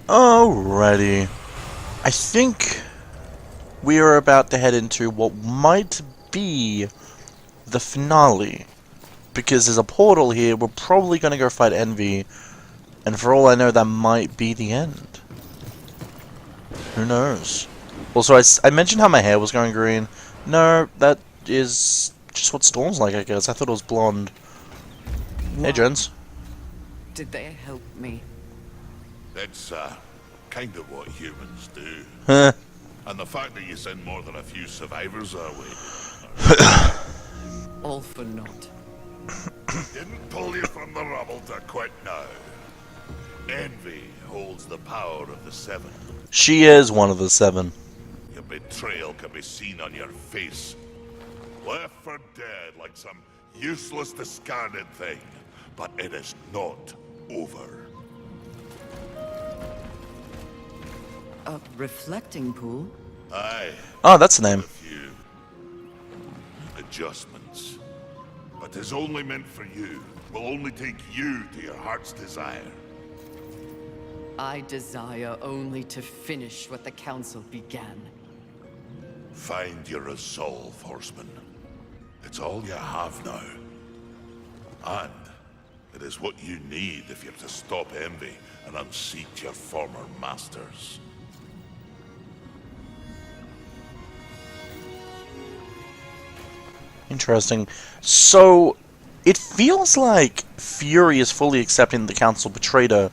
Alrighty. I think we are about to head into what might be the finale. Because there's a portal here, we're probably going to go fight Envy. And for all I know, that might be the end. Who knows? Also, I mentioned how my hair was going green. No, that is just what Storm's like, I guess. I thought it was blonde. Why Hey, Jones. did they help me? It's, kind of what humans do. Huh. And the fact that you send more than a few survivors our way All for naught. didn't pull you from the rubble to quit now. Envy holds the power of the Seven. She is one of the 7. Your betrayal can be seen on your face. Left for dead like some useless, discarded thing. But it is not over. A reflecting pool? Aye, Oh, that's the name. a few adjustments. But is only meant for you. Will only take you to your heart's desire. I desire only to finish what the Council began. Find your resolve, Horseman. It's all you have now. And it is what you need if you're to stop envy and unseat your former masters. Interesting. So, it feels like Fury is fully accepting the Council betrayed her,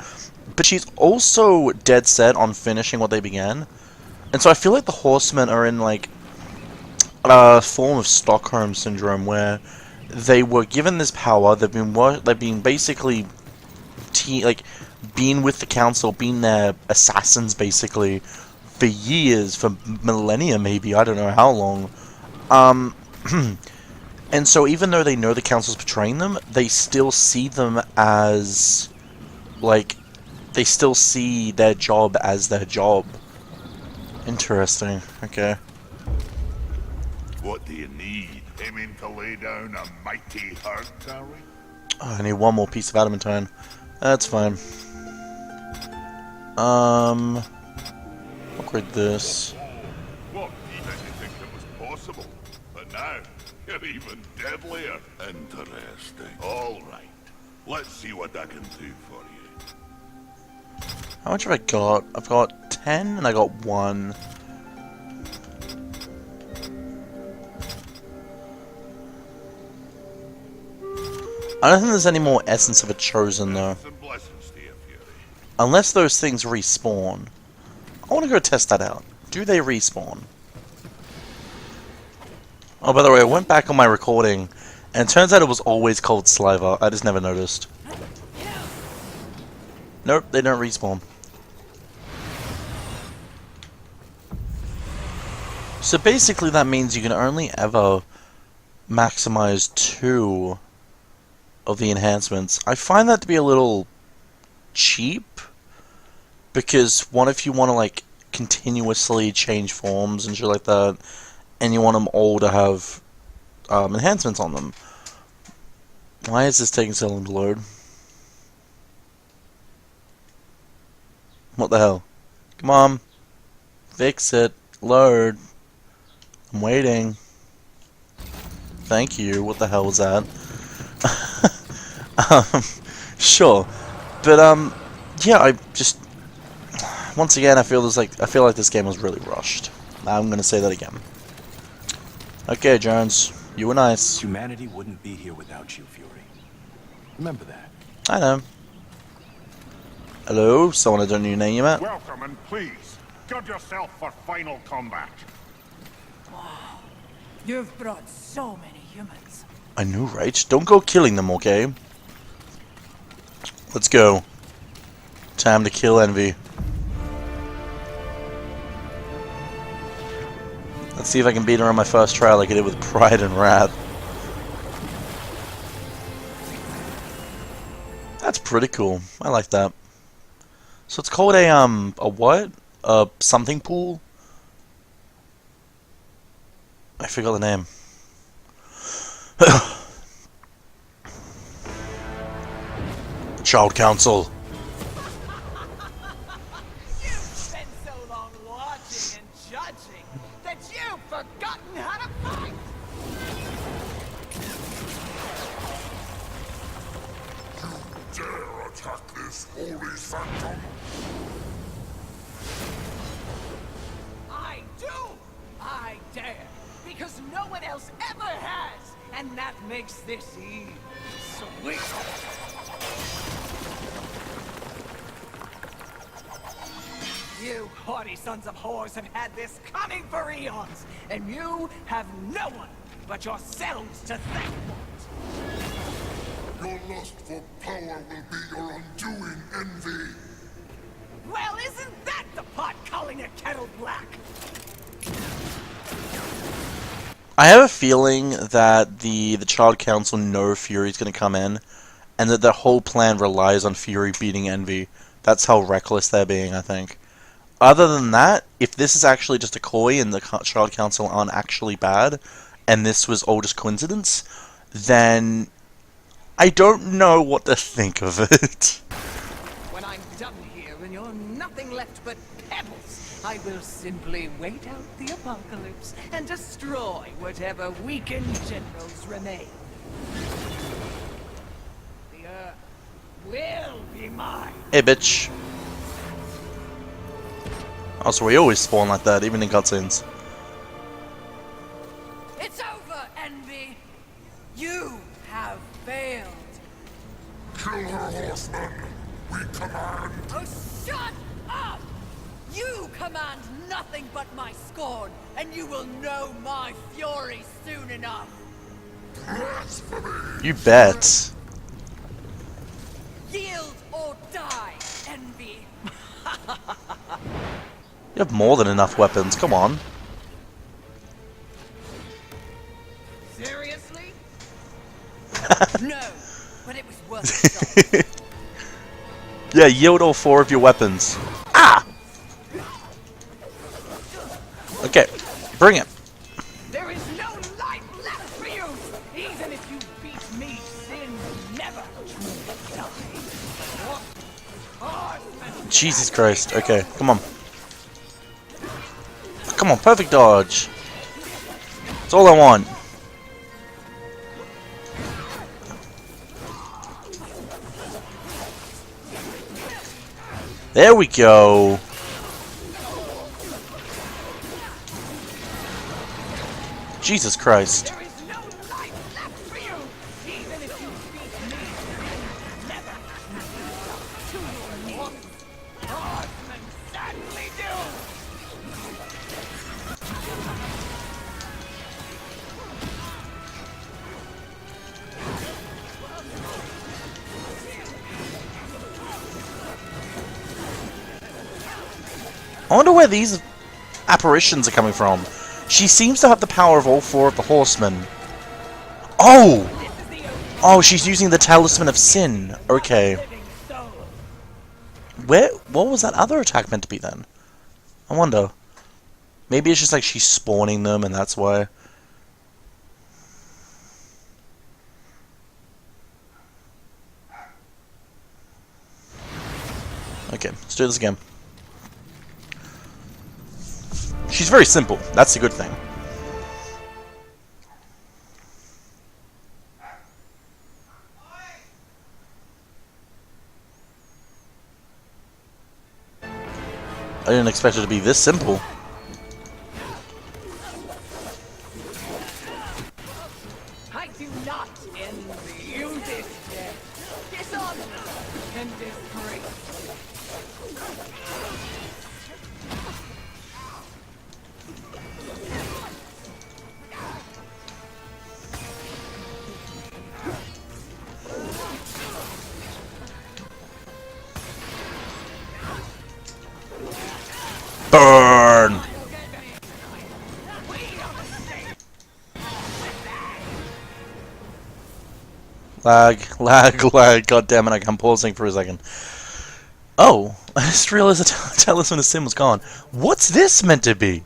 but she's also dead set on finishing what they began. And so I feel like the Horsemen are in, like, a form of Stockholm Syndrome, where they were given this power, they've been basically, been with the Council, been their assassins, basically, for years, for millennia, maybe, I don't know how long. And so even though they know the Council's betraying them, they still see them as, like, they still see their job as their job. Interesting. Okay. What do you need? Aiming to lay down a mighty herd, are we? Oh, I need one more piece of adamantine. That's fine. Upgrade this. What? You didn't think it was possible. But now, you're even deadlier. Interesting. All right. Let's see what I can do for you. How much have I got? I've got 10 and I got 1. I don't think there's any more Essence of a Chosen, though. Some blessings to you, Fury. Unless those things respawn. I want to go test that out. Do they respawn? Oh, by the way, I went back on my recording, and it turns out it was always cold saliva. I just never noticed. Nope, they don't respawn. So basically that means you can only ever maximize 2 of the enhancements. I find that to be a little cheap, because what if you want to, like, continuously change forms and shit like that, and you want them all to have enhancements on them? Why is this taking so long to load? What the hell? Come on. Fix it. Load. I'm waiting. Thank you. What the hell was that? Sure. But, yeah, I just... Once again, I feel like this game was really rushed. I'm gonna say that again. Okay, Jones. You were nice. Humanity wouldn't be here without you, Fury. Remember that. I know. Hello? Someone I don't know your name yet? Welcome, and please, judge yourself for final combat. You've brought so many humans. I know, right? Don't go killing them, okay? Let's go. Time to kill Envy. Let's see if I can beat her on my first try like I did with Pride and Wrath. That's pretty cool. I like that. So it's called a what? A something pool? I forgot the name. Child Council. dare attack this holy sanctum? I do! I dare! Because no one else ever has! And that makes this even sweet! You haughty sons of whores have had this coming for eons! And you have no one but yourselves to thank for it! Your lust for power will be your undoing, Envy. Well, isn't that the pot calling a kettle black? I have a feeling that the Child Council know Fury's going to come in, and that their whole plan relies on Fury beating Envy. That's how reckless they're being, I think. Other than that, if this is actually just a coy and the Child Council aren't actually bad, and this was all just coincidence, then I don't know what to think of it. When I'm done here and you're nothing left but pebbles, I will simply wait out the apocalypse and destroy whatever weakened generals remain. The Earth will be mine. Hey, bitch. Oh, so we always spawn like that, even in cutscenes. It's over, Envy! You have failed! Kill her, horsemen. We command. Oh, shut up! You command nothing but my scorn, and you will know my fury soon enough! Blasphemy. You bet. Yield or die, Envy! You have more than enough weapons, come on. Seriously? No, but it was worth it. Yeah, yield all 4 of your weapons. Ah! Okay, bring it. There is no life left for you! Even if you beat me, sin will never truly die. Horsemen, Jesus Christ. Okay, come on. Come on, perfect dodge. That's all I want. There we go. Jesus Christ. there is no life left for you! Even if you beat me, sin will never truly die. Horsemen sadly do! I wonder where these apparitions are coming from. She seems to have the power of all 4 of the Horsemen. Oh! Oh, she's using the Talisman of Sin. Okay. What was that other attack meant to be then? I wonder. Maybe it's just like she's spawning them and that's why. Okay, let's do this again. She's very simple. That's the good thing. I didn't expect it to be this simple. I do not envy you this death. Dishonor and disgrace. Burn! Lag. God damn it, I'm pausing for a second. Oh, I just realized the Talisman of Sin was gone. What's this meant to be?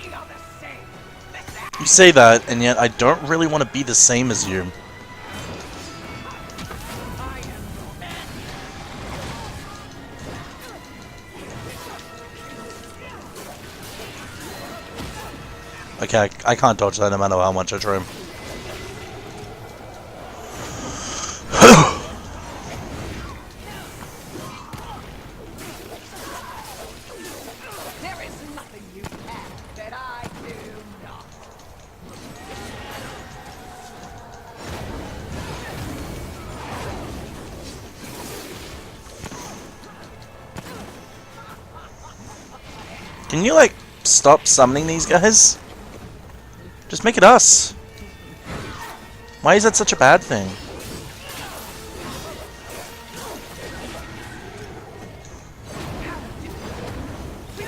We are the same. You say that, and yet I don't really want to be the same as you. I am your man. Okay, I can't dodge that no matter how much I try. There is nothing you have that I do not. Can you, like, stop summoning these guys? Just make it us. Why is that such a bad thing? You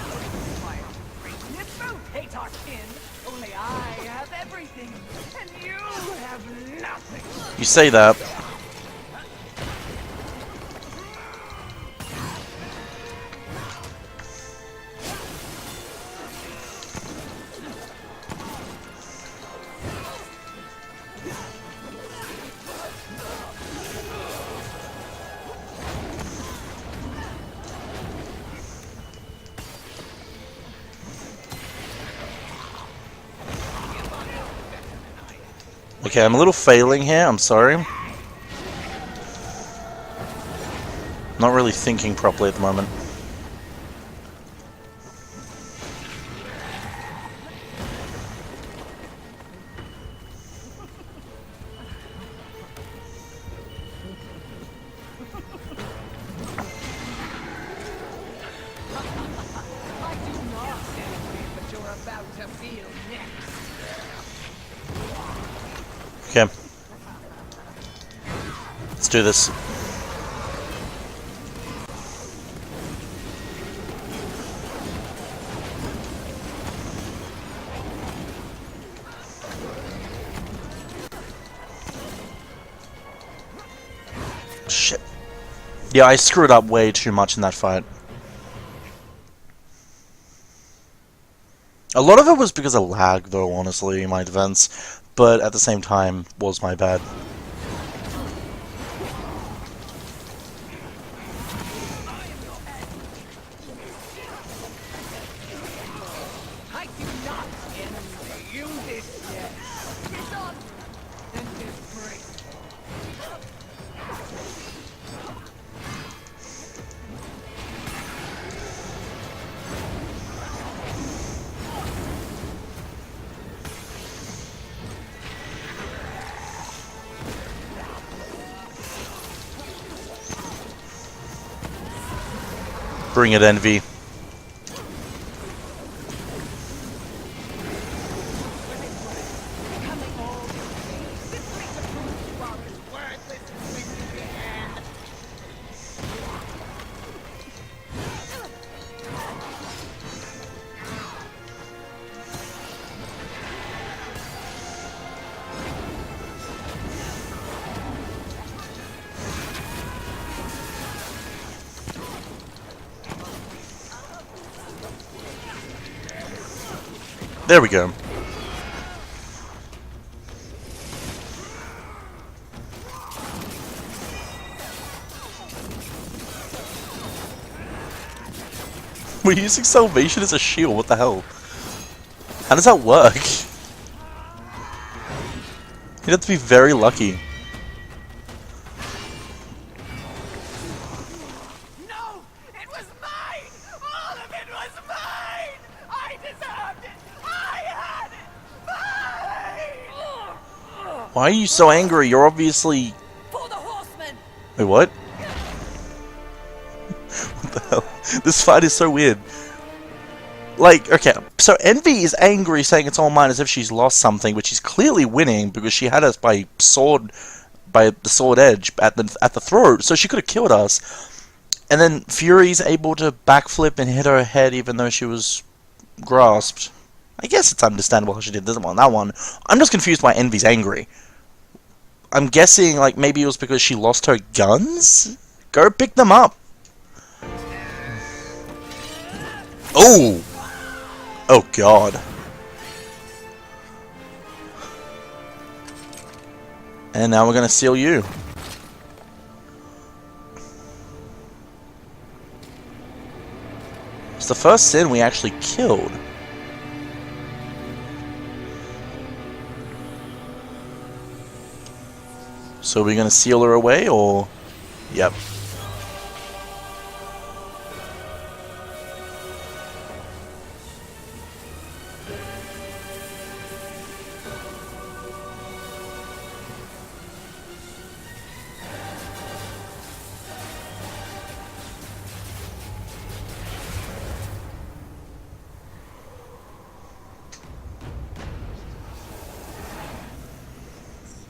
both hate our kin. Only I have everything, and you have nothing. You say that. Okay, I'm a little failing here, I'm sorry. Not really thinking properly at the moment. I do not envy what you're about to feel next. Okay. Let's do this. Shit. Yeah, I screwed up way too much in that fight. A lot of it was because of lag, though, honestly, in my defense. But at the same time, was my bad. I do not envy you this yet. Dishonest and disgraceful. Bring it, Envy. There we go. We're using Salvation as a shield, what the hell? How does that work? You'd have to be very lucky. No! It was mine! All of it was mine! I deserved it! I had it! Mine! Why are you so angry? You're obviously... For the horsemen! Wait, what? What the hell? This fight is so weird. Like, okay, so Envy is angry saying it's all mine as if she's lost something, but she's clearly winning because she had us by the sword edge at the throat, so she could have killed us. And then Fury's able to backflip and hit her head even though she was grasped. I guess it's understandable how she did this one. That one, I'm just confused why Envy's angry. I'm guessing, like, maybe it was because she lost her guns? Go pick them up! Oh! Oh god. And now we're gonna seal you. It's the first sin we actually killed. So are we gonna seal her away, or... Yep.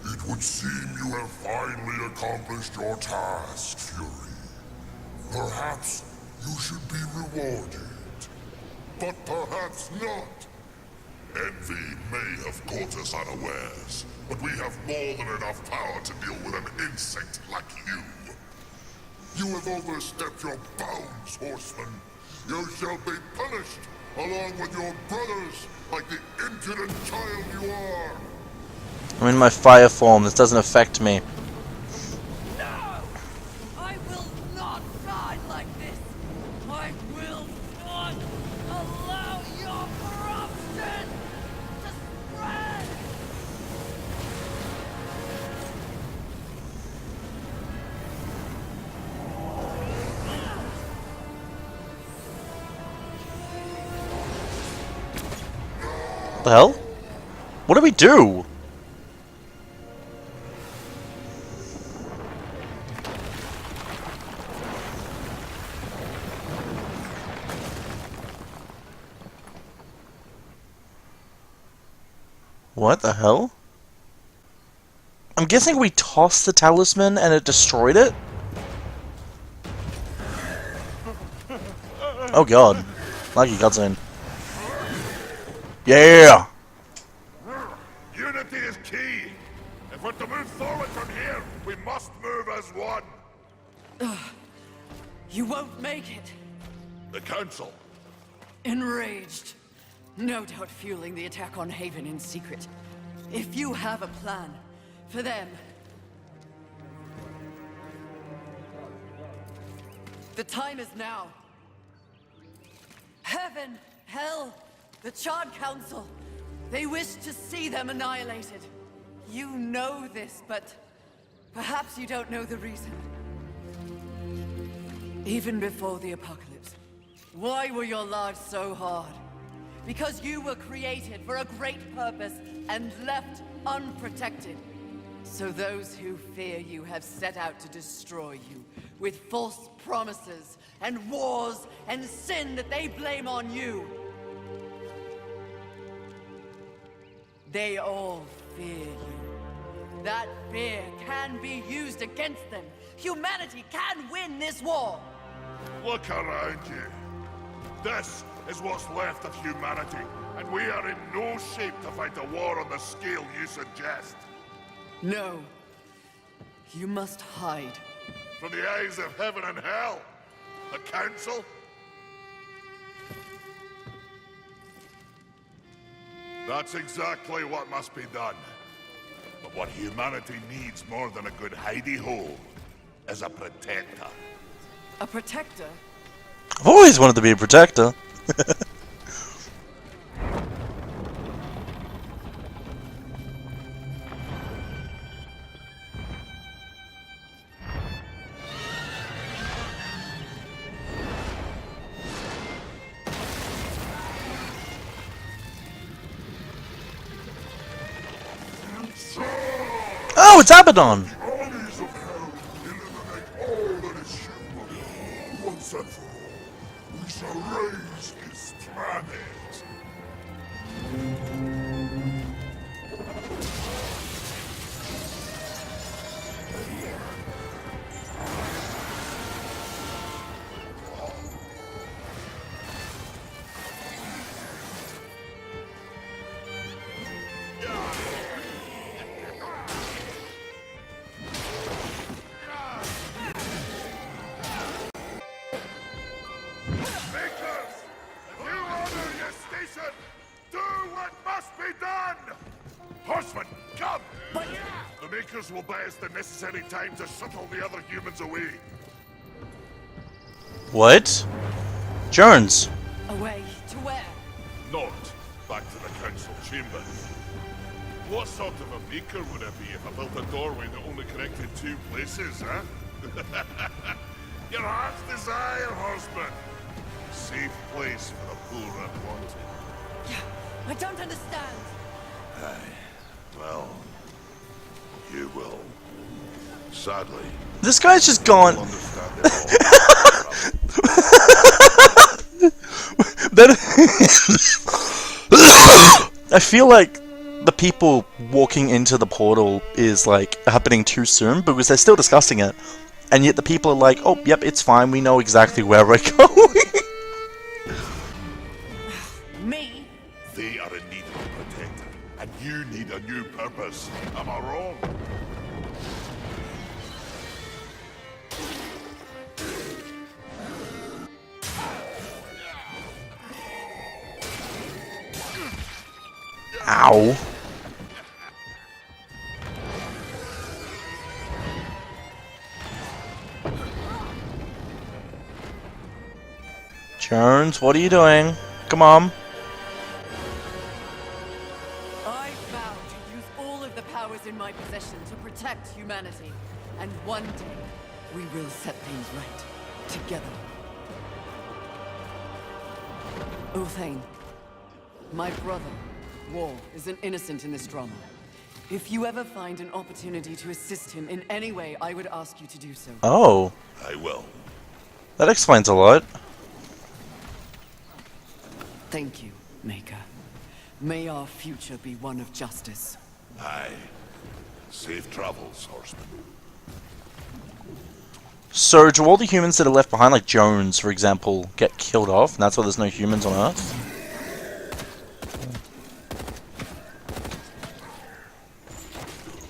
It would seem you have finally accomplished your task, Fury. Perhaps you should be rewarded. But perhaps not. Envy may have caught us unawares, but we have more than enough power to deal with an insect like you. You have overstepped your bounds, Horseman. You shall be punished, along with your brothers, like the impudent child you are. I'm in my fire form. This doesn't affect me. No! I will not die like this! I will not allow your corruption to spread! What the hell? What do we do? What the hell? I'm guessing we tossed the talisman and it destroyed it? Oh god. Lucky cutscene. Yeah! Unity is key. If we're to move forward from here, we must move as one. You won't make it. The Council. Enraged. No doubt fueling the attack on Haven in secret. If you have a plan for them... The time is now. Heaven, hell, the Charred Council. They wish to see them annihilated. You know this, but perhaps you don't know the reason. Even before the apocalypse, why were your lives so hard? Because you were created for a great purpose and left unprotected. So those who fear you have set out to destroy you with false promises and wars and sin that they blame on you. They all fear you. That fear can be used against them. Humanity can win this war. Look around you. This is what's left of humanity, and we are in no shape to fight a war on the scale you suggest. No. You must hide. From the eyes of heaven and hell? The Council? That's exactly what must be done. But what humanity needs more than a good hidey-hole is a protector. A protector? I've always wanted to be a protector. Oh, it's Abaddon! Armies of hell eliminate all that is human. Once and for all, we shall raise this planet. Do what must be done! Horsemen, Come! The Makers will buy us the necessary time to shuttle the other humans away. What? Jones. Away to where? Not back to the council chamber. What sort of a maker would it be if I built a doorway that only connected two places, huh? Your heart's desire, horseman. Safe place for the poor and wanted. I don't understand. Well, you will. Sadly, This guy's just gone. you'll understand it all. That I feel like the people walking into the portal is like happening too soon because they're still discussing it, and yet the people are like, "Oh, yep, it's fine. We know exactly where we're going." Me? They are in need of a protector, and you need a new purpose. Am I wrong? Ow. Jones, what are you doing? Come on. I vow to use all of the powers in my possession to protect humanity. And one day, we will set things right. Together. Uthane, my brother, War, is an innocent in this drama. If you ever find an opportunity to assist him in any way, I would ask you to do so. Oh, I will. that explains a lot. Thank you, Maker. May our future be one of justice. Aye. Safe travels, horseman. So, do all the humans that are left behind, like Jones, for example, get killed off, and that's why there's no humans on Earth?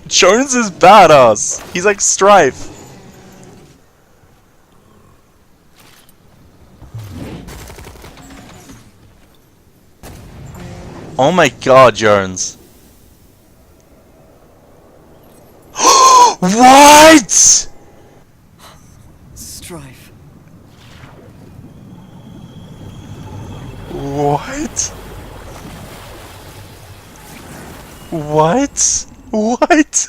Jones is badass! He's like Strife! Oh my god, Jones. What?! Strife. What? What? What?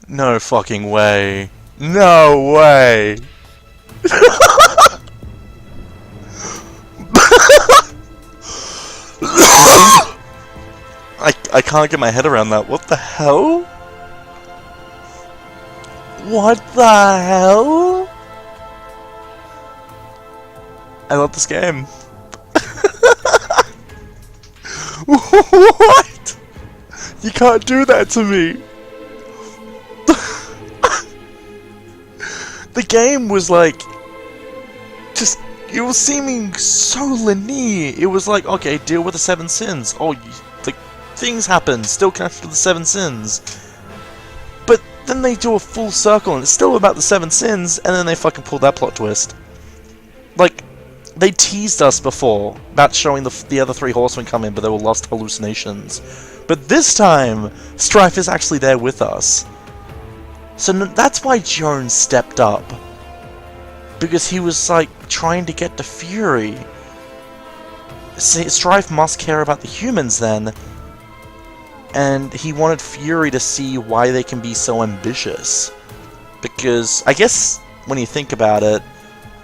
No fucking way. No way. I can't get my head around that. What the hell? What the hell? I love this game. What? You can't do that to me. The game was like, just, it was seeming so linear. It was like, okay, deal with the 7 sins. Oh, like, things happen, still connected to the 7 sins. But then they do a full circle and it's still about the 7 sins, and then they fucking pull that plot twist. Like, they teased us before about showing the other 3 horsemen come in, but they were lost hallucinations. But this time, Strife is actually there with us. So that's why Jones stepped up. Because he was, like, trying to get to Fury. See, Strife must care about the humans then. And he wanted Fury to see why they can be so ambitious. Because, I guess, when you think about it,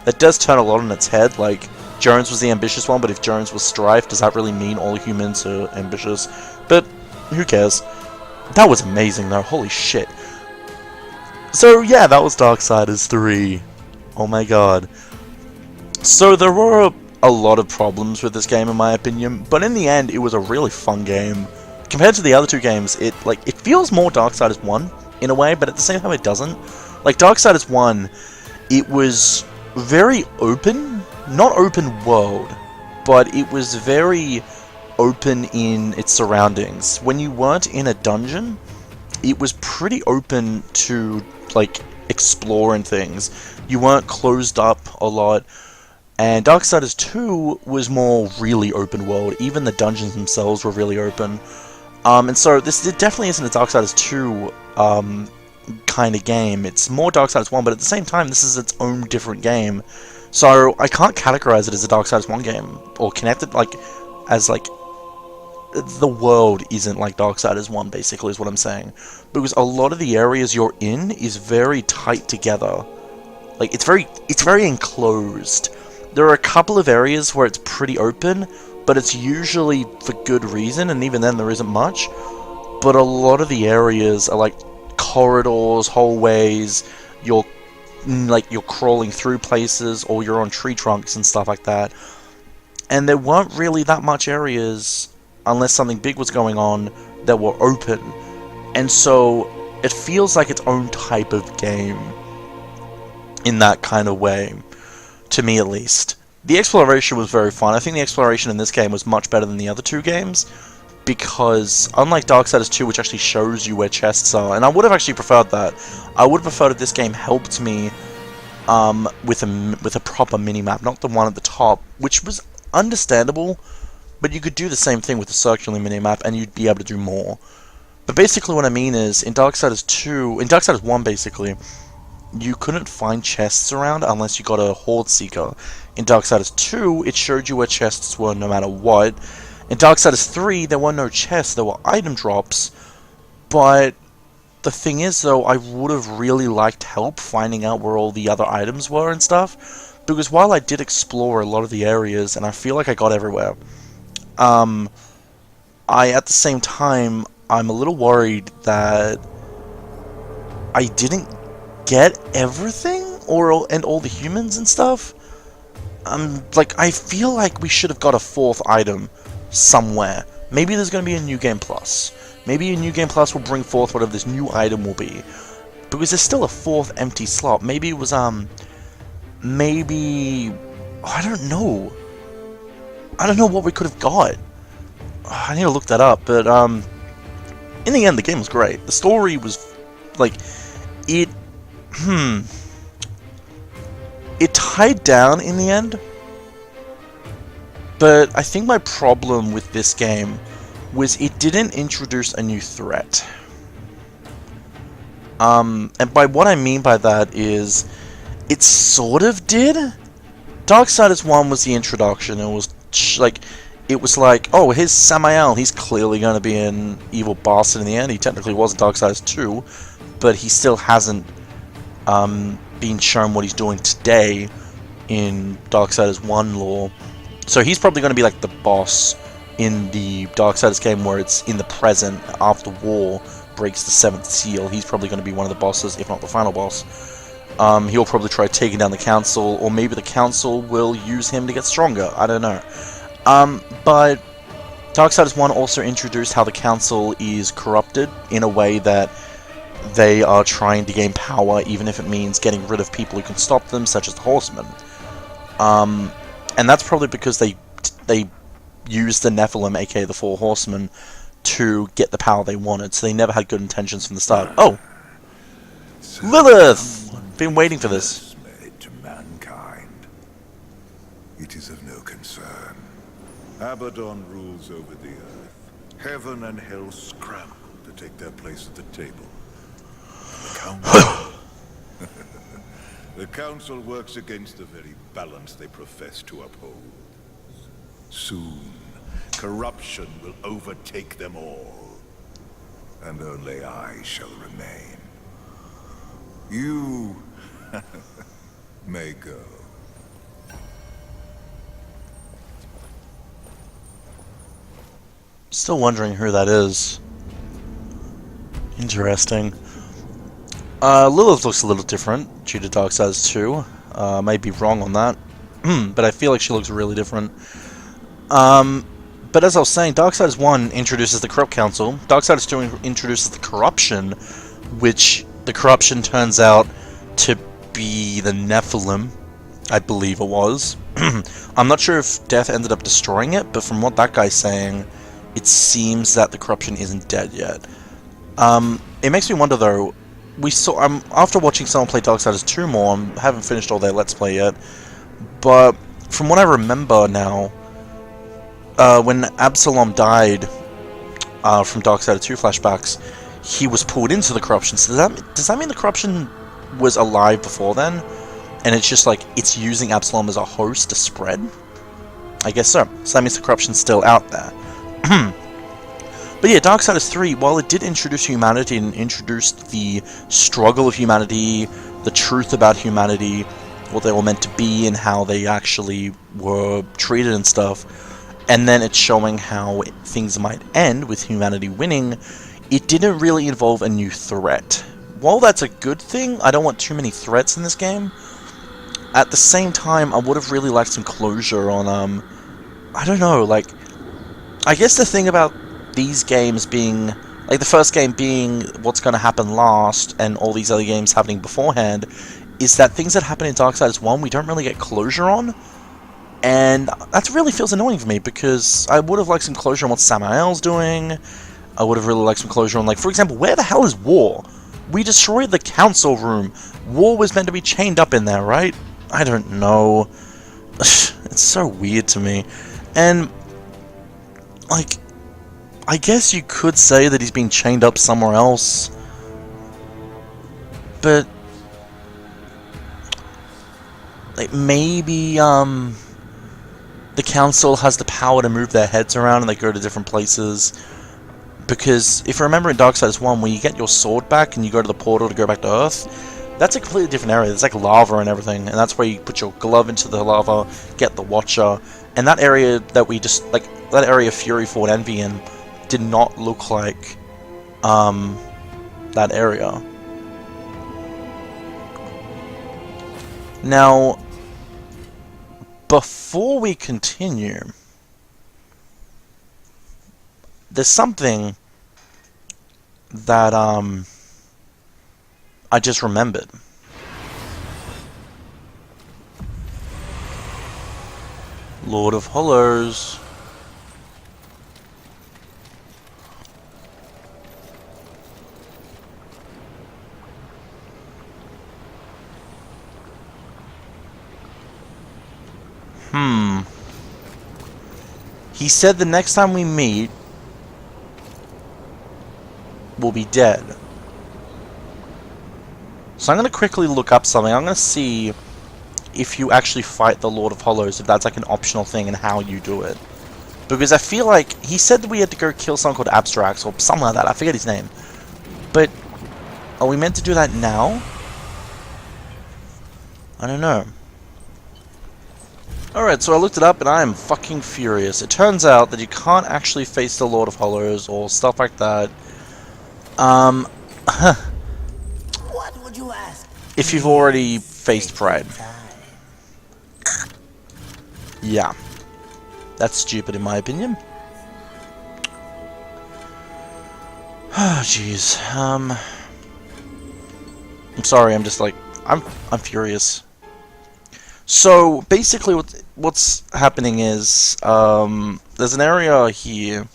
it does turn a lot on its head. Like, Jones was the ambitious one, but if Jones was Strife, does that really mean all humans are ambitious? But, who cares? That was amazing, though. Holy shit. So, yeah, that was Darksiders 3. Oh my god. So, there were a lot of problems with this game, in my opinion, but in the end, it was a really fun game. Compared to the other 2 games, it feels more Darksiders 1, in a way, but at the same time, it doesn't. Like, Darksiders 1, it was very open, not open world, but it was very open in its surroundings. When you weren't in a dungeon, it was pretty open to, like, explore and things. You weren't closed up a lot, And Darksiders 2 was more really open world. Even the dungeons themselves were really open. And so this definitely isn't a Darksiders 2 kind of game. It's more Darksiders 1, but at the same time, this is its own different game. So I can't categorize it as a Darksiders 1 game, or connect it as the world isn't like Darksiders 1, basically, is what I'm saying. Because a lot of the areas you're in is very tight together. Like, it's very enclosed. There are a couple of areas where it's pretty open, but it's usually for good reason, and even then there isn't much. But a lot of the areas are like corridors, hallways, you're crawling through places, or you're on tree trunks and stuff like that. And there weren't really that much areas, unless something big was going on, that were open. And so it feels like its own type of game in that kind of way, to me at least. The exploration was very fun. I think the exploration in this game was much better than the other two games, because unlike Darksiders 2, which actually shows you where chests are, and I would have actually preferred that. I would have preferred if this game helped me with a proper minimap, not the one at the top, which was understandable, but you could do the same thing with the circular minimap and you'd be able to do more. But basically what I mean is, in Darksiders 1 basically, you couldn't find chests around unless you got a Horde Seeker. In Darksiders 2, it showed you where chests were no matter what. In Darksiders 3, there were no chests, there were item drops, but the thing is, though, I would have really liked help finding out where all the other items were and stuff, because while I did explore a lot of the areas, and I feel like I got everywhere, at the same time, I'm a little worried that I didn't get everything, and all the humans and stuff. I feel like we should have got a fourth item somewhere. Maybe there's going to be a New Game Plus. Maybe a New Game Plus will bring forth whatever this new item will be. Because there's still a fourth empty slot. Maybe it was, maybe... Oh, I don't know. I don't know what we could have got. Oh, I need to look that up, but, in the end, the game was great. The story was, it tied down in the end, but I think my problem with this game was it didn't introduce a new threat. And by what I mean by that is, it sort of did. Darksiders 1 was the introduction. It was like, oh, here's Samael. He's clearly going to be an evil bastard in the end. He technically was in Darksiders 2, but he still hasn't been shown what he's doing today in Darksiders 1 lore. So he's probably going to be like the boss in the Darksiders game, where it's in the present after war breaks the 7th seal. He's probably going to be one of the bosses, if not the final boss. He'll probably try taking down the council, or maybe the council will use him to get stronger. I don't know. But Darksiders 1 also introduced how the council is corrupted in a way that they are trying to gain power, even if it means getting rid of people who can stop them, such as the Horsemen. And that's probably because they used the Nephilim, aka the Four Horsemen, to get the power they wanted, so they never had good intentions from the start. Oh! Lilith! Been waiting for this. Made to mankind. It is of no concern. Abaddon rules over the earth. Heaven and hell scramble to take their place at the table. The council... The council works against the very balance they profess to uphold. Soon, corruption will overtake them all. And only I shall remain. You may go. Still wondering who that is. Interesting. Lilith looks a little different due to Darksiders 2. I may be wrong on that, but I feel like she looks really different. But as I was saying, Darksiders 1 introduces the Corrupt Council. Darksiders 2 introduces the Corruption, which the Corruption turns out to be the Nephilim, I believe it was. I'm not sure if Death ended up destroying it, but from what that guy's saying, it seems that the Corruption isn't dead yet. It makes me wonder, though. After watching someone play Darksiders 2 more, I haven't finished all their Let's Play yet, but from what I remember now, when Absalom died from Darksiders II flashbacks, he was pulled into the corruption. So does that mean the corruption was alive before then? And it's just like, it's using Absalom as a host to spread? I guess so. So that means the corruption's still out there. But yeah, Darksiders 3, while it did introduce humanity and introduced the struggle of humanity, the truth about humanity, what they were meant to be and how they actually were treated and stuff, and then it's showing how things might end with humanity winning, it didn't really involve a new threat. While that's a good thing, I don't want too many threats in this game. At the same time, I would have really liked some closure on, I don't know, like, I guess the thing about these games being, like the first game being what's going to happen last, and all these other games happening beforehand, is that things that happen in Darksiders 1 we don't really get closure on, and that really feels annoying for me, because I would have liked some closure on what Samael's doing. I would have really liked some closure on, like, for example, where the hell is War? We destroyed the council room. War was meant to be chained up in there, right? I don't know. It's so weird to me. And, like, I guess you could say that he's being chained up somewhere else. But, like, maybe, the council has the power to move their heads around and they go to different places. Because, if you remember in Darksiders 1, when you get your sword back and you go to the portal to go back to Earth, that's a completely different area. There's like lava and everything, and that's where you put your glove into the lava, get the Watcher, and that area that we just, like, that area Fury fought Envy in did not look like, that area. Now, before we continue, there's something that, I just remembered. Lord of Hollows. He said the next time we meet, we'll be dead. So I'm going to quickly look up something. I'm going to see if you actually fight the Lord of Hollows, if that's like an optional thing and how you do it. Because I feel like he said that we had to go kill someone called Abstrax or something like that. I forget his name. But are we meant to do that now? I don't know. Alright, so I looked it up and I am fucking furious. It turns out that you can't actually face the Lord of Hollows or stuff like that. What would you ask? If you've already faced Pride. Yeah. That's stupid in my opinion. Oh, jeez. I'm sorry, I'm just like, I'm furious. So, basically what's happening is, there's an area here.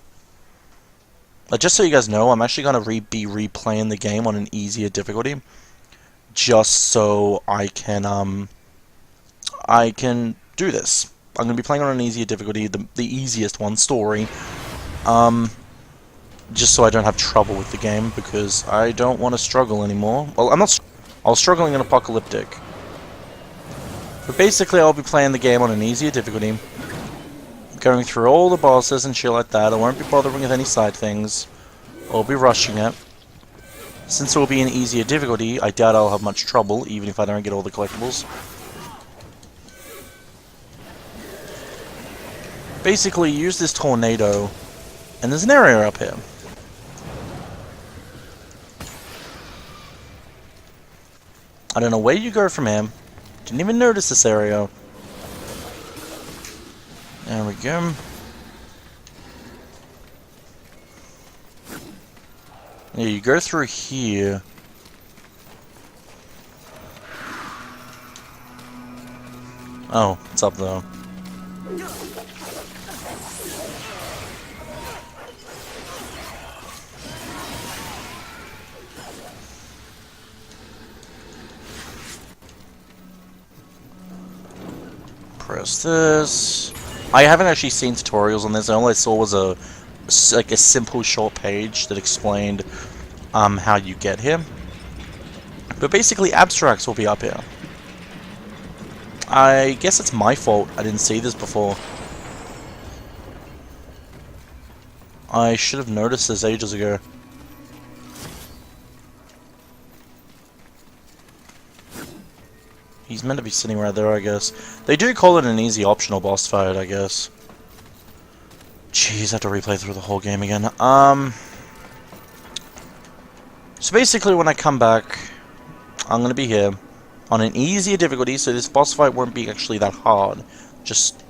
Just so you guys know, I'm actually going to be replaying the game on an easier difficulty. Just so I can do this. I'm going to be playing on an easier difficulty, the easiest one, story. Just so I don't have trouble with the game, because I don't want to struggle anymore. Well, I was struggling in Apocalyptic. But basically, I'll be playing the game on an easier difficulty. Going through all the bosses and shit like that. I won't be bothering with any side things. I'll be rushing it. Since it will be an easier difficulty, I doubt I'll have much trouble, even if I don't get all the collectibles. Basically, use this tornado, and there's an area up here. I don't know where you go from here. Didn't even notice this area. There we go. Yeah, you go through here. Oh, it's up though. Press this. I haven't actually seen tutorials on this. All I saw was like a simple short page that explained how you get here. But basically, abstracts will be up here. I guess it's my fault I didn't see this before. I should have noticed this ages ago. He's meant to be sitting right there, I guess. They do call it an easy optional boss fight, I guess. Jeez, I have to replay through the whole game again. So basically when I come back, I'm going to be here on an easier difficulty, so this boss fight won't be actually that hard. Just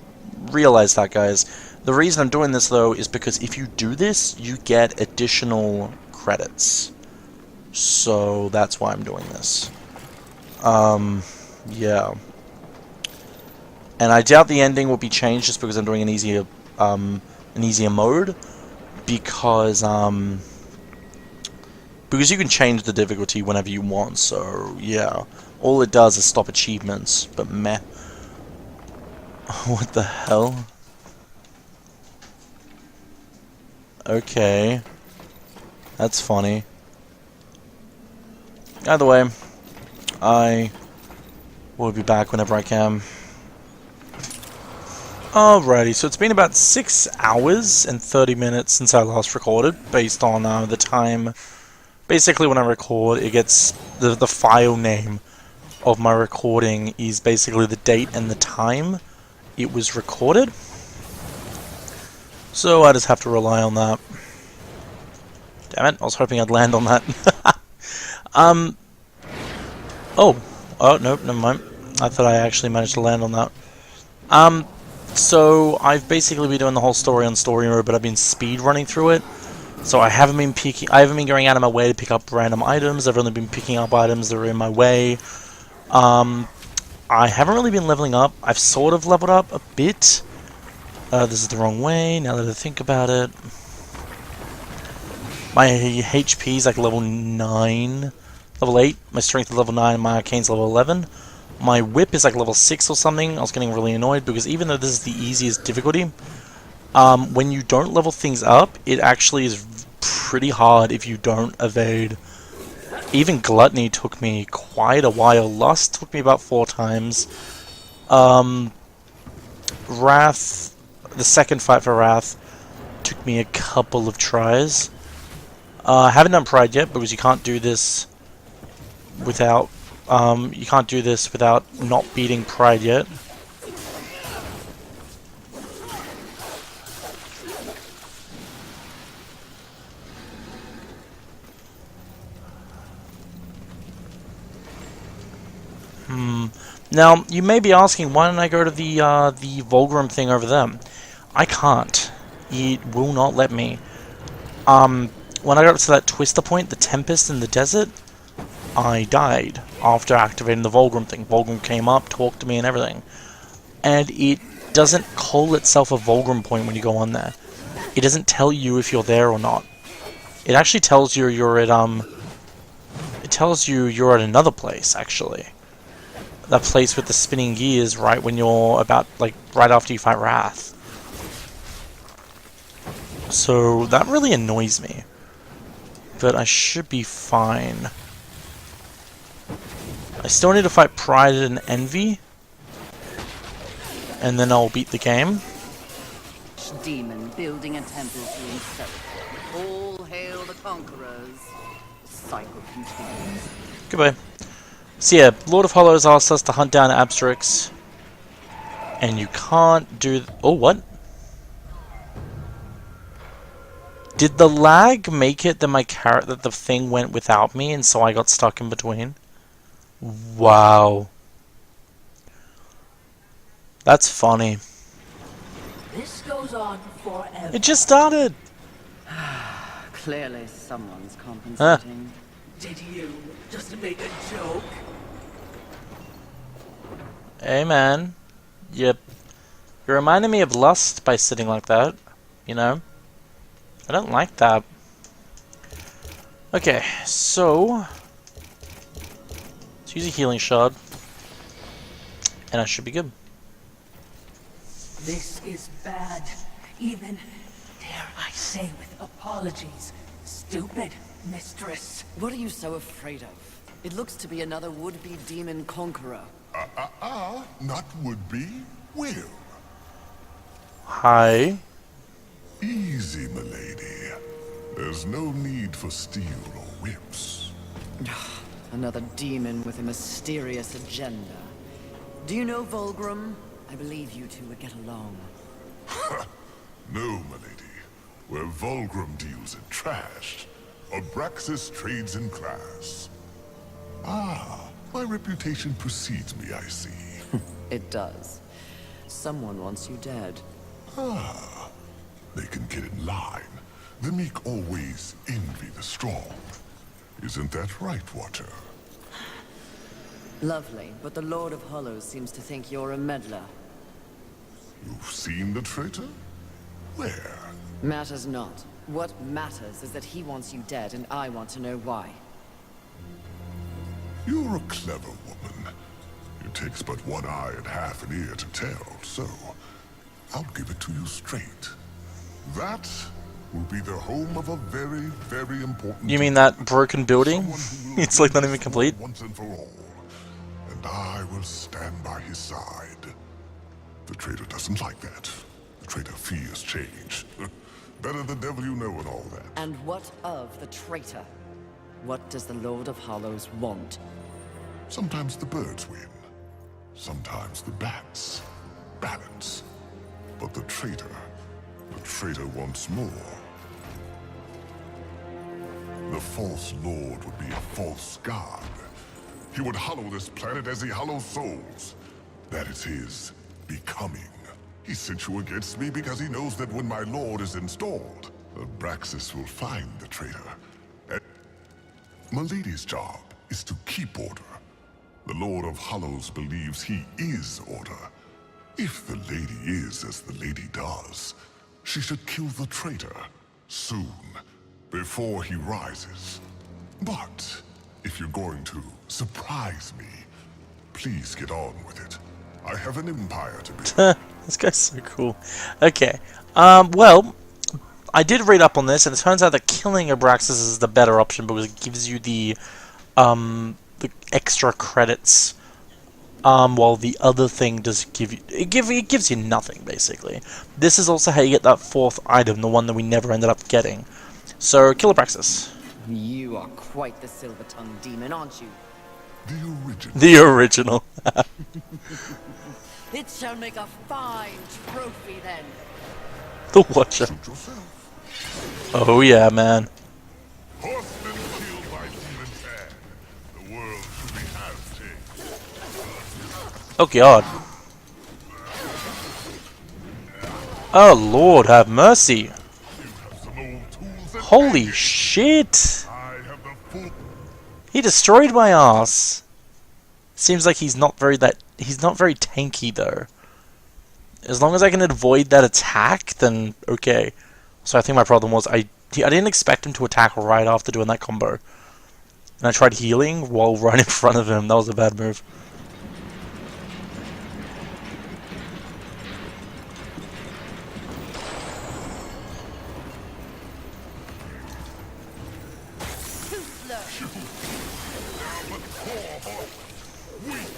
realize that, guys. The reason I'm doing this, though, is because if you do this, you get additional credits. So that's why I'm doing this. Yeah. And I doubt the ending will be changed just because I'm doing an easier mode. Because you can change the difficulty whenever you want, so yeah. All it does is stop achievements, but meh. What the hell? Okay. That's funny. Either way, I will be back whenever I can. Alrighty, so it's been about 6 hours and 30 minutes since I last recorded, based on the time. Basically, when I record, it gets the file name of my recording is basically the date and the time it was recorded. So I just have to rely on that. Damn it, I was hoping I'd land on that. Oh, no, never mind. I thought I actually managed to land on that. So I've basically been doing the whole story on story mode, but I've been speed running through it. So I haven't been going out of my way to pick up random items. I've only been picking up items that are in my way. I haven't really been leveling up. I've sort of leveled up a bit. This is the wrong way, now that I think about it. My HP is like level 9. Level 8. My strength is level 9, my arcane's level 11. My whip is like level 6 or something. I was getting really annoyed because even though this is the easiest difficulty, when you don't level things up, it actually is pretty hard if you don't evade. Even Gluttony took me quite a while. Lust took me about 4 times. Wrath, the second fight for Wrath, took me a couple of tries. I haven't done Pride yet because you can't do this without not beating Pride yet. Now, you may be asking, why don't I go to the Vulgrim thing over there? I can't. It will not let me. When I got to that twister point, the Tempest in the desert, I died after activating the Vulgrim thing. Vulgrim came up, talked to me and everything. And it doesn't call itself a Vulgrim point when you go on there. It doesn't tell you if you're there or not. It actually tells you you're at, it tells you you're at another place, actually. That place with the spinning gears right when you're about, like, right after you fight Wrath. So, that really annoys me. But I should be fine. I still need to fight Pride and Envy. And then I'll beat the game. Demon building a temple to himself. All hail the conquerors. The cycle continues. Goodbye. So yeah, Lord of Hollows asked us to hunt down Abstrix. And you can't do... Oh, what? Did the lag make it that that the thing went without me and so I got stuck in between? Wow. That's funny. This goes on forever. It just started. Clearly someone's compensating. Did you just make a joke? Hey man. Yep. You're reminding me of Lust by sitting like that. You know? I don't like that. Okay, so... let's use a healing shard. And I should be good. This is bad. Even, dare I say with apologies, stupid, mistress. What are you so afraid of? It looks to be another would-be demon conqueror. Not would be, will. Hi. Easy, milady. There's no need for steel or whips. Another demon with a mysterious agenda. Do you know Volgrim? I believe you two would get along. No, milady. Where Volgrim deals in trash, Abraxas trades in class. Ah, my reputation precedes me, I see. It does. Someone wants you dead. Ah, they can get in line. The meek always envy the strong. Isn't that right, Watcher? Lovely, but the Lord of Hollows seems to think you're a meddler. You've seen the traitor? Where? Matters not. What matters is that he wants you dead, and I want to know why. You're a clever woman. It takes but one eye and half an ear to tell, so I'll give it to you straight. That will be the home of a very, very important... You mean that broken building? Someone who will It's like not even restore complete. once and for all. And I will stand by his side. The traitor doesn't like that. The traitor fears change. Better the devil you know and all that. And what of the traitor? What does the Lord of Hollows want? Sometimes the birds win. Sometimes the bats. Balance. But the traitor wants more. The false lord would be a false god. He would hollow this planet as he hollows souls. That is his becoming. He sent you against me because he knows that when my lord is installed, Abraxas will find the traitor. And Milady's job is to keep order. The Lord of Hollows believes he is order. If the lady is as the lady does, she should kill the traitor soon, before he rises. But if you're going to surprise me, please get on with it. I have an empire to build. This guy's so cool. Okay. Well, I did read up on this, and it turns out that killing Abraxas is the better option because it gives you the extra credits. While the other thing does give you... It gives you nothing, basically. This is also how you get that fourth item, the one that we never ended up getting. So, kill Abraxas. You are quite the silver-tongued demon, aren't you? The original. The original. It shall make a fine trophy, then. The Watcher. Shoot yourself. Oh yeah, man. Horsemen killed by demon's hand. The world truly has changed. Oh god. Oh Lord, have mercy. You have some old tools and Holy shit. I have the full... He destroyed my ass. Seems like he's not very tanky though. As long as I can avoid that attack, then okay. So I think my problem was I didn't expect him to attack right after doing that combo. And I tried healing while right in front of him. That was a bad move. Too slow. But poor horsemen, weak.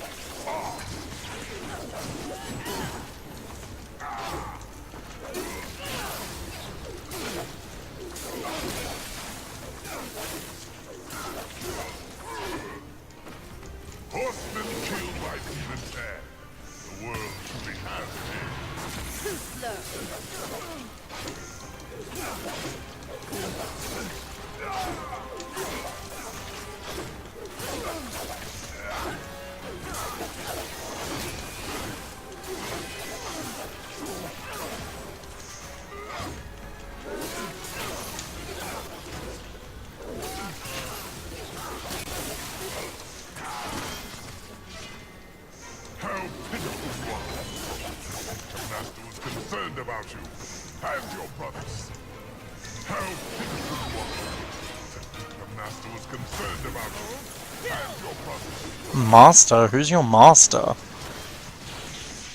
Horsemen killed by demon's hand. The world truly has changed. Too slow. How pitiful you are! Your master was concerned about you and your brothers. How pitiful you are! The master was concerned about you and your brothers. Master? Who's your master?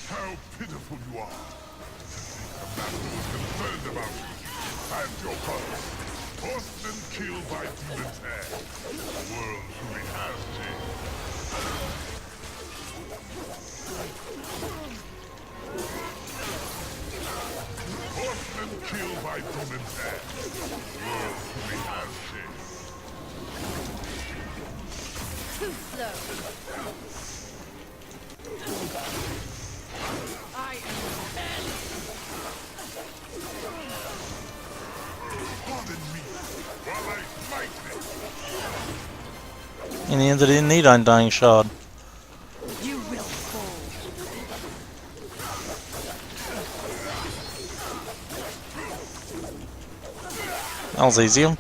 How pitiful you are! about you. And your brother. Horsemen killed by demons' head. The world truly has changed. Horsemen killed by demons' head. The world truly has changed. Too slow. I am dead. Pardon me, while I smite thee. In the end, I didn't need Undying Shard. You will fall. That was easy. Oh,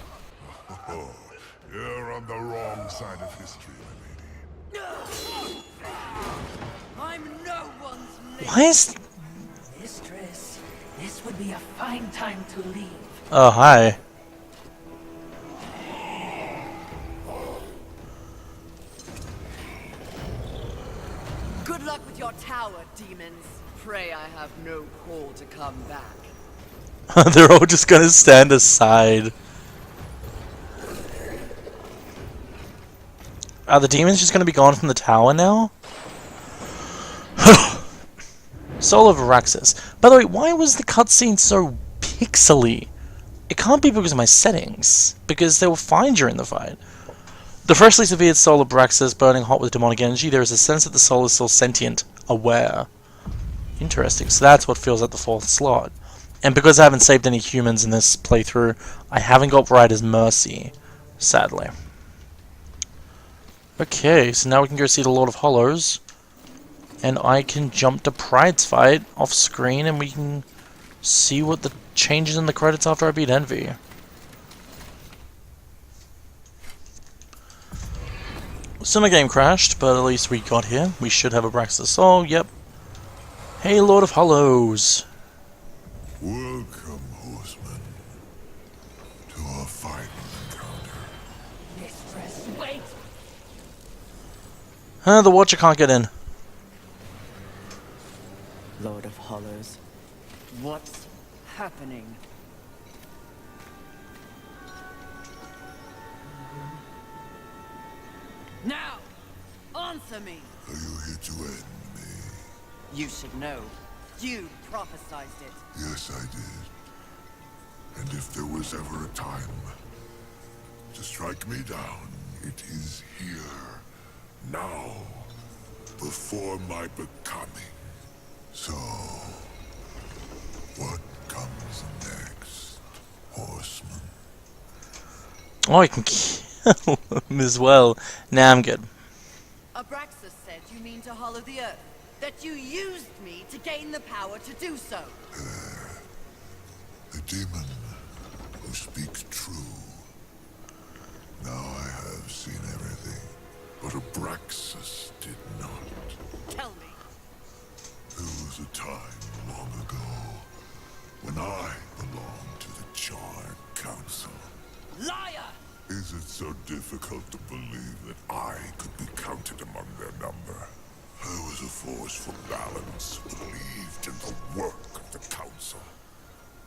you're on the wrong side of history, my lady. I'm no one's lady. Why is... Mistress, this would be a fine time to leave. Oh, hi. Good luck with your tower, demons. Pray I have no call to come back. They're all just gonna stand aside. Are the demons just gonna be gone from the tower now? Soul of Araxis. By the way, why was the cutscene so pixely? It can't be because of my settings, because they were fine during the fight. The freshly severed soul of Araxis burning hot with demonic energy, there is a sense that the soul is still sentient, aware. Interesting, so that's what fills out the fourth slot. And because I haven't saved any humans in this playthrough, I haven't got Rider's Mercy, sadly. Okay, so now we can go see the Lord of Hollows. And I can jump to Pride's fight off screen and we can see what the changes in the credits after I beat Envy. So my game crashed, but at least we got here. We should have a Braxis Soul, yep. Hey, Lord of Hollows. Welcome, horsemen, to our final encounter. Mistress, wait! The Watcher can't get in. Lord of Hollows, what's happening? Now, answer me! Are you here to end me? You should know. You prophesized it. Yes, I did. And if there was ever a time to strike me down, it is here, now, before my becoming. So, what comes next, horseman? Oh, I can kill him as well. Nah, I'm good. Abraxas said you mean to hollow the earth. That you used me to gain the power to do so. The demon who speaks true. Now I have seen everything, but Abraxas did not. Tell me. There was a time long ago when I belonged to the Charred Council. Liar! Is it so difficult to believe that I could be counted among their number? I was a force for balance, believed in the work of the Council.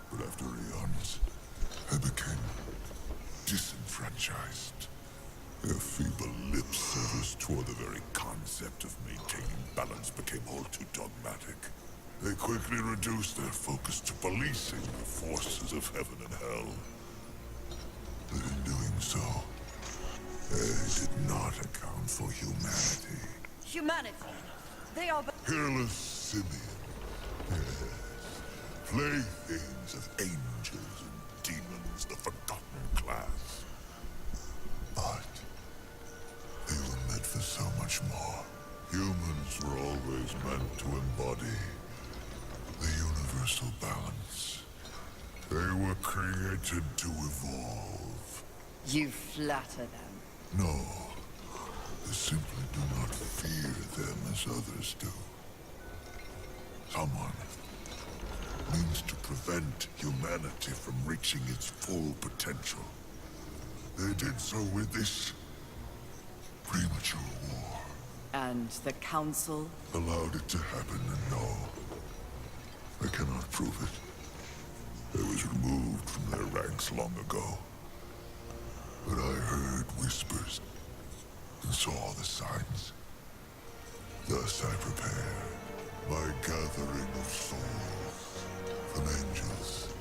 But after eons, I became disenfranchised. Their feeble lip service toward the very concept of maintaining balance became all too dogmatic. They quickly reduced their focus to policing the forces of heaven and hell. But in doing so, they did not account for humanity. Humanity. They are but Peerless simian. Yes. Playthings of angels and demons, the forgotten class. But they were meant for so much more. Humans were always meant to embody the universal balance. They were created to evolve. You flatter them. No. They simply do not fear them as others do. Someone means to prevent humanity from reaching its full potential. They did so with this premature war. And the Council? Allowed it to happen, and no, I cannot prove it. There was removed from their ranks long ago. But I heard whispers and saw the signs. Thus I prepared my gathering of souls from angels,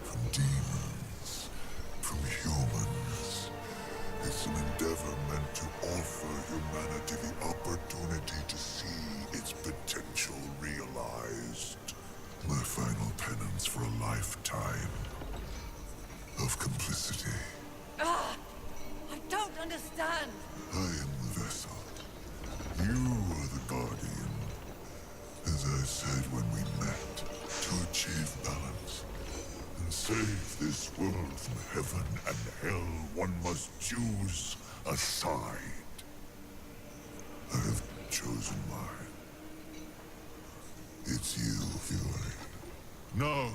from demons, from humans. It's an endeavor meant to offer humanity the opportunity to see its potential realized. My final penance for a lifetime of complicity. I don't understand. I am the vessel. You are the guardian. As I said when we met, to achieve balance and save this world from heaven and hell, one must choose a side. I have chosen mine. It's you, Fury. Now,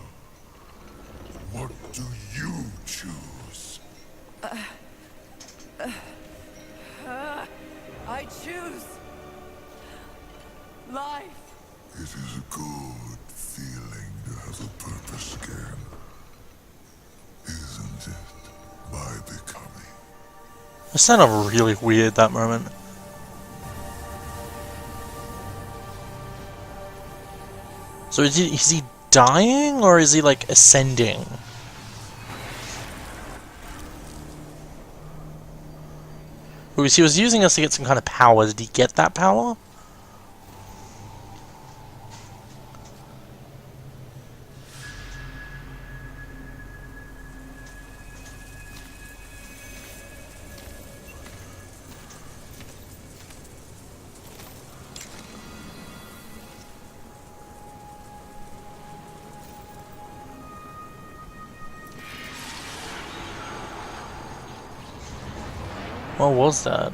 what do you choose? I choose life. It is a good feeling to have a purpose again. Isn't it? By becoming. It sounded really weird, that moment. So is he dying, or is he, like, ascending? He was using us to get some kind of power. Did he get that power? What was that?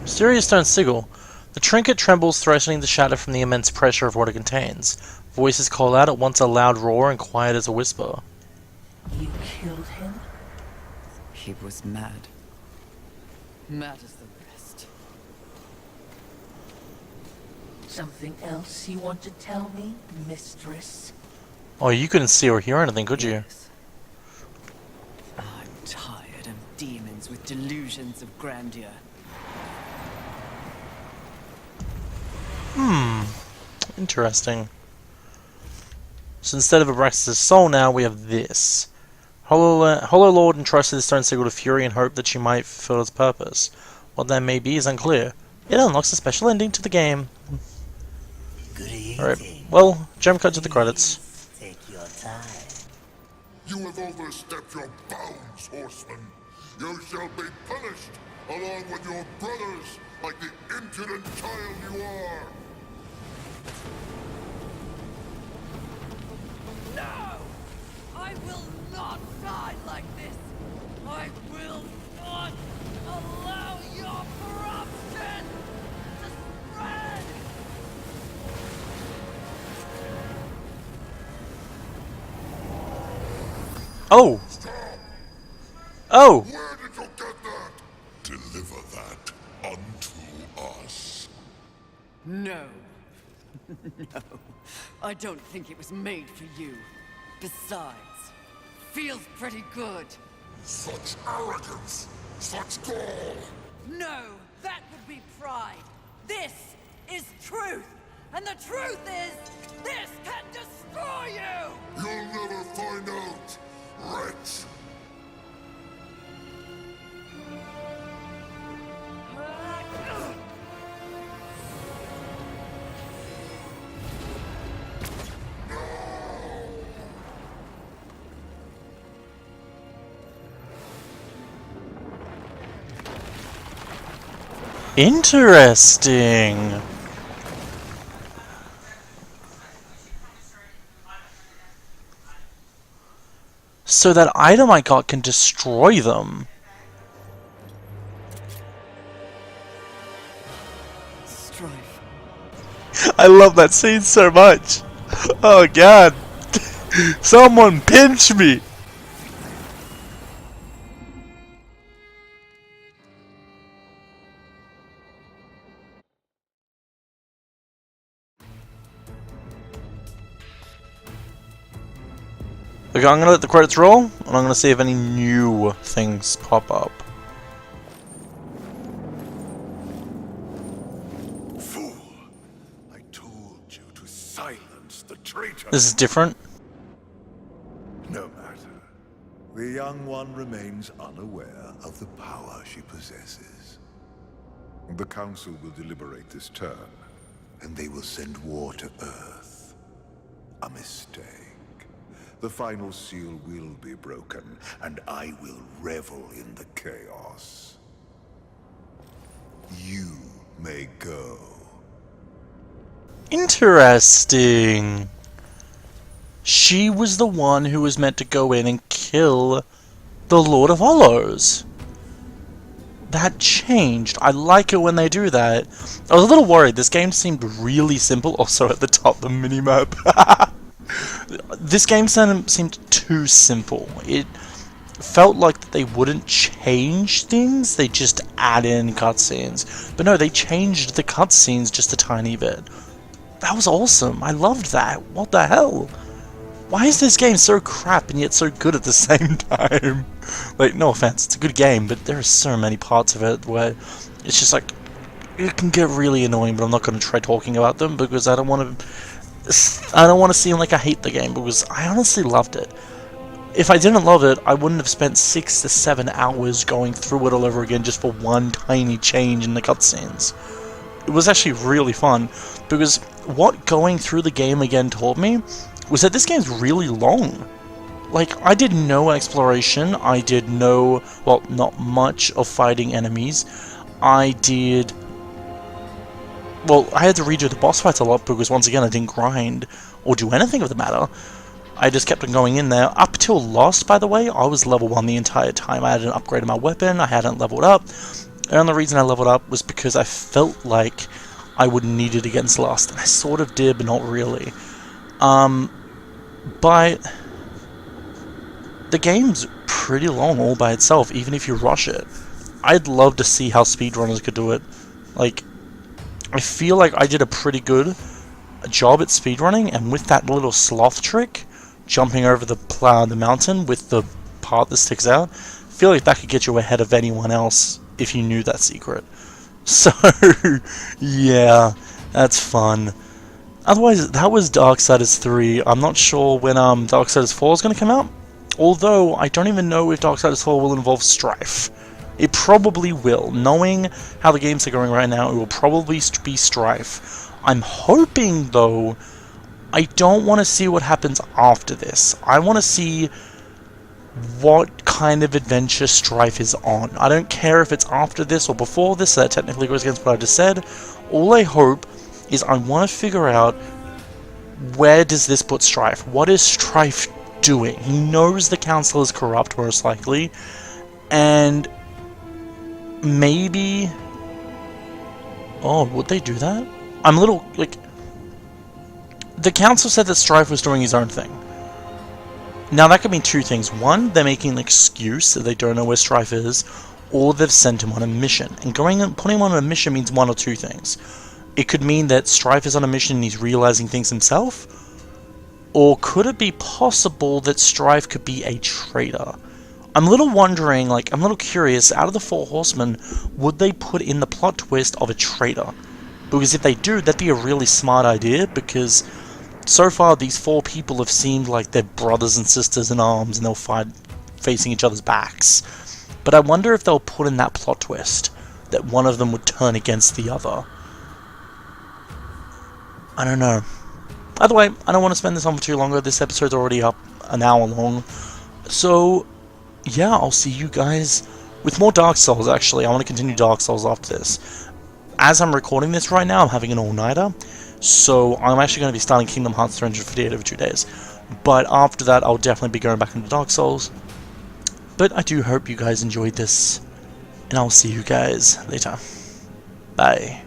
Mysterious stone sigil. The trinket trembles, threatening the shadow from the immense pressure of what it contains. Voices call out, at once a loud roar and quiet as a whisper. You killed him? He was mad. Mad as the rest. Something else you want to tell me, mistress? Oh, you couldn't see or hear anything, could you? Yes. I'm tired of demons with delusions of grandeur. Interesting. So instead of Abraxas' soul now, we have this. Hollow Lord entrusted the stone sigil to Fury in hope that she might fulfill its purpose. What that may be is unclear. It unlocks a special ending to the game. Alright, well, jump cut to the credits. Take your time. You have overstepped your bounds, horseman. You shall be punished, along with your brothers, like the impudent child you are. No! I will not die like this! I will not allow your corruption to spread! Oh! Oh! Where did you get that? Deliver that unto us. No. No. I don't think it was made for you. Besides, feels pretty good. Such arrogance! Such gall! No, that would be pride. This is truth. And the truth is, this can destroy you! You'll never find out, wretch! Interesting. So that item I got can destroy them. Strife. I love that scene so much. Oh god. Someone pinch me. Okay, I'm gonna let the credits roll, and I'm gonna see if any new things pop up. Fool! I told you to silence the traitor. This is different. No matter. The young one remains unaware of the power she possesses. The Council will deliberate this turn, and they will send war to Earth. A mistake. The final seal will be broken, and I will revel in the chaos. You may go. Interesting. She was the one who was meant to go in and kill the Lord of Hollows. That changed. I like it when they do that. I was a little worried. This game seemed really simple. Also at the top, the minimap. This game seemed too simple. It felt like that they wouldn't change things. They just add in cutscenes. But no, they changed the cutscenes just a tiny bit. That was awesome. I loved that. What the hell? Why is this game so crap and yet so good at the same time? Like, no offense, it's a good game, but there are so many parts of it where it's just like, it can get really annoying, but I'm not going to try talking about them because I don't want to seem like I hate the game, because I honestly loved it. If I didn't love it, I wouldn't have spent 6 to 7 hours going through it all over again just for one tiny change in the cutscenes. It was actually really fun, because what going through the game again taught me was that this game's really long. Like, I did no exploration, I did no, well, not much of fighting enemies. I did, well, I had to redo the boss fights a lot because, once again, I didn't grind or do anything of the matter. I just kept on going in there. Up till Lost, by the way, I was level 1 the entire time. I hadn't upgraded my weapon, I hadn't leveled up. And the reason I leveled up was because I felt like I would need it against Lost, and I sort of did, but not really. But the game's pretty long all by itself, even if you rush it. I'd love to see how speedrunners could do it. Like, I feel like I did a pretty good job at speedrunning, and with that little sloth trick, jumping over the mountain with the part that sticks out, I feel like that could get you ahead of anyone else if you knew that secret. So, yeah, that's fun. Otherwise, that was Darksiders 3. I'm not sure when Darksiders 4 is going to come out. Although, I don't even know if Darksiders 4 will involve Strife. It probably will. Knowing how the games are going right now, it will probably be Strife. I'm hoping, though, I don't want to see what happens after this. I want to see what kind of adventure Strife is on. I don't care if it's after this or before this. That technically goes against what I just said. All I hope is I want to figure out, where does this put Strife? What is Strife doing? He knows the council is corrupt, most likely, and maybe... Oh, would they do that? I'm a little, like... The council said that Strife was doing his own thing. Now, that could mean two things. One, they're making an excuse that they don't know where Strife is, or they've sent him on a mission. And going and putting him on a mission means one or two things. It could mean that Strife is on a mission and he's realizing things himself, or could it be possible that Strife could be a traitor? I'm a little wondering, like, I'm a little curious, out of the Four Horsemen, would they put in the plot twist of a traitor? Because if they do, that'd be a really smart idea, because so far these four people have seemed like they're brothers and sisters in arms, and they'll fight facing each other's backs. But I wonder if they'll put in that plot twist, that one of them would turn against the other. I don't know. Either way, I don't want to spend this on for too longer. This episode's already up an hour long. So, yeah, I'll see you guys with more Dark Souls, actually. I want to continue Dark Souls after this. As I'm recording this right now, I'm having an all-nighter. So, I'm actually going to be starting Kingdom Hearts 358 over 2 days. But after that, I'll definitely be going back into Dark Souls. But I do hope you guys enjoyed this. And I'll see you guys later. Bye.